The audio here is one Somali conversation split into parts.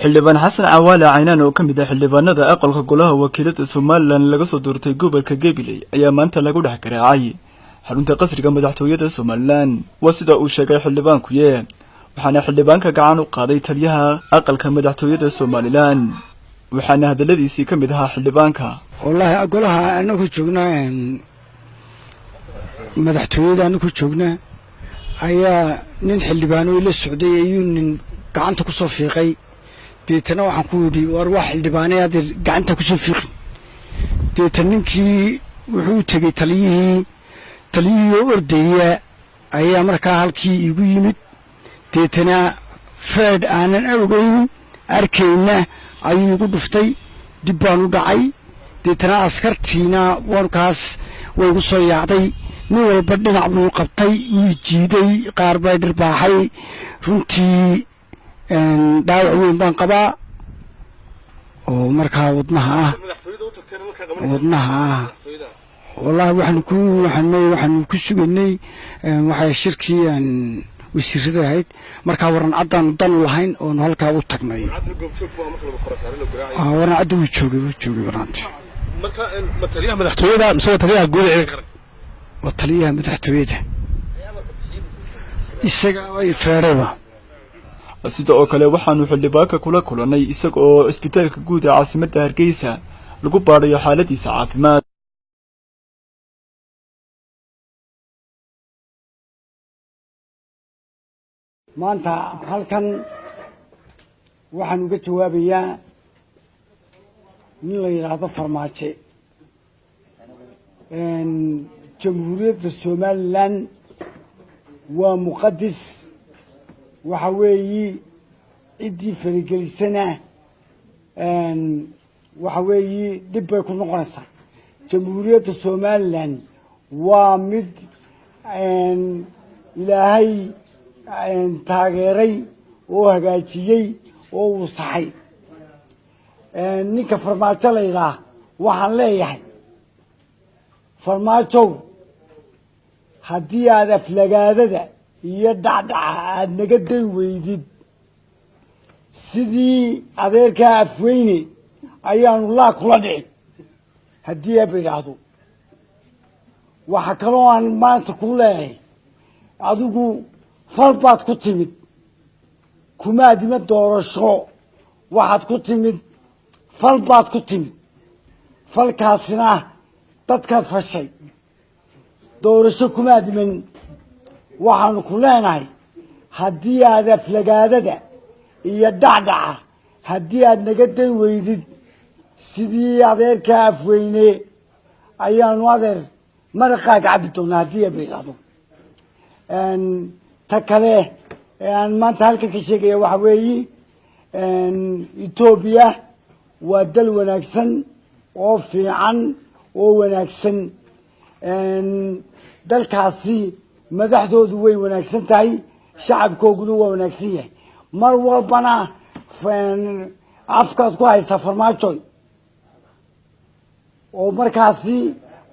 xildhibaan xasan cawaale caynaan oo ka mid ah xildhibaanada aqalka golaha wakiilada Somaliland laga soo doortay gobolka Gabiley ayaa maanta lagu dhex garaacay xarunta qasriga madaxtooyada Somaliland waa sida uu sheegay xildhibaanku waxaana xildhibaanka gacan u qaaday taliyaha aqalka madaxtooyada Somaliland waxaana hadaladiisii ka mid ahaa xildhibaanka wallahi golaha anagu joognaa madaxtooyada anagu joognaa ayaa nin xildhibaano ila socday ayuu nin gacanta ku soo fiiqay deetana waxaan ku yidhi war wax xildhibaanay aad gacanta ku soo fiiqin deetana ninkii wuxuu tagay taliyihii ordaya ayaa markaa halkii igu yimid deetana feed aanan arkayna ayuu igu dhuftay dib baan u dhacay deetana askartiina warkaas way igu soo yaacday nin walba dhinac buu qabtay wuu jiiday qaar bay dhirbaaxay runtii dhaawac weyn baan qabaa oo markaa wadnaha ah wallahi waxaanu ku sugaynay waxay shirkii wasiirada ahayd markaa waran caddaanu dan u lahayn oonu halkaa u tagnay waran cadda wuu joogay waraanti taliyaha madaxtooyada mise taliyaha guud ee ciidanka waa taliyaha madaxtooyada isaga ay feerayba sidoo kale waxaanu xildhibaanka kula kulanay isaga oo isbitaalka guud ee caasimadda Hargeysa lagu baarayo xaaladiisa caafimaad maanta halkan waxaan uga jawaabayaa nin la yiraahdo farmaajo jamhuuriyadda Somaliland waa muqaddis waxa weeyi cidii farigelisana waxa weeyi dib bay ku noqonaysaa jamhuuriyadda Somaliland waa mid ilaahay taageeray oo hagaajiyay oo uu saxay ninka farmaajo la yiraahdo waxaan leeyahay farmaajo haddii aad aflagaadada iyo dhacdhaca aad naga day weydid sidii adeerkaa afweyne ayaanu laa kula dhici haddii aaba yidhaahdo waxa kaloo aan maanta ku leeyahay adigu fal baad ku timid kumaadima doorasho waxaad ku timid fal baad ku timid falkaasina dadkaad fashay doorasho kumaadiman waxaanu ku leenahay haddii aad aflagaadada iyo dhacdhaca haddii aad naga day weydid sidii adeerkaa afweyne ayaanu adeer maraqaaga cabbi doonaa haddii aaba yidhaahdo ta kale aan maanta halkan ka sheegaya waxa weeyi Ethiopia waa dal wanaagsan oo fiican oo wanaagsan dalkaasi madaxdoodu way wanaagsan tahay shacabkooguna waa wanaagsan yahay mar walbana afkaad ku haysaa farmaajo oo markaasi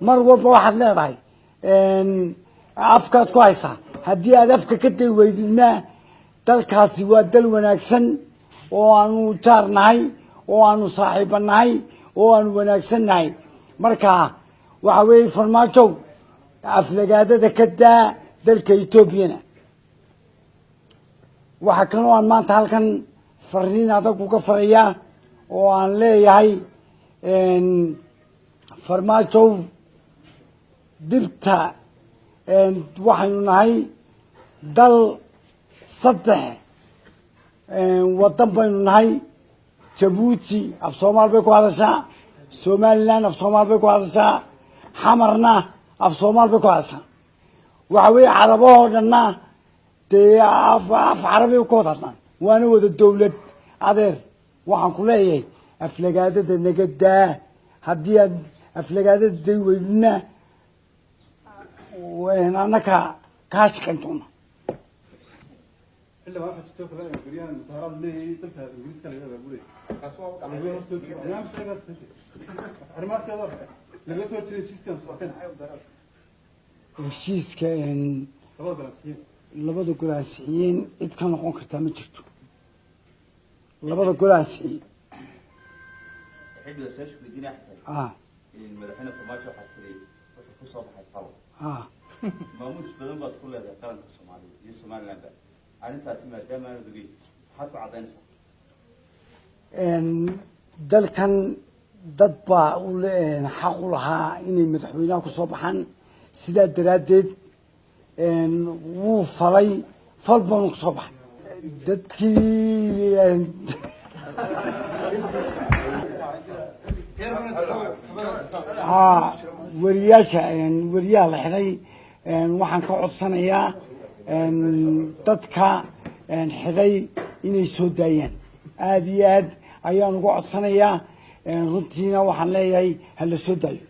mar walba waxaad leedahay afkaad ku haysaa haddii aad afka ka day weydidna dalkaasi waa dal wanaagsan oo aanu jaar nahay oo aanu saaxiiba nahay oo aanu wanaagsan nahay marka waxa weeye farmaajo aflagaadada ka daa dalka Ethiopiana waxa kaloo aan maanta halkan fariin adag uga farayaa oo aan leeyahay farmaajo dibta waxaynu nahay dal saddex wadan baynu nahay Djibouti af Soomaal bay ku hadashaa Somaliland af Soomaal bay ku hadashaa xamarna af Soomaal bay ku hadashaa waxa weeye carabahoo dhanna dee af carabi ku hadlaan waana wada dowlad adeer waxaan ku leeyahay aflagaadada naga daa haddii aad aflagaadada day weydidna annaka kaa shaqayn doona heshiiska labada golaasiyeen cid ka noqon kartaa ma jirto labada golaas xidhiidha saashku diina in madaxweyne Farmaajo waxa tirey wuxuu ku soo baxay falo maamuus badan baad ku leedahay qaranka Soomaaliya iyo Soomaaliland arintaasi maadaama aad ogey maxaad ku cadaynaysaa dalkan dad baa u xaq u lahaa inay madaxweynaha ku soo baxaan sidaa daraadeed wuu falay fal baan ku soo baxay dadkii wariyaha la xiray waxaan ka codsanayaa dadka xiray inay soo daayaan aad iyo aad ayaan uga codsanayaa runtiina waxaan leeyahay ha la soo daayo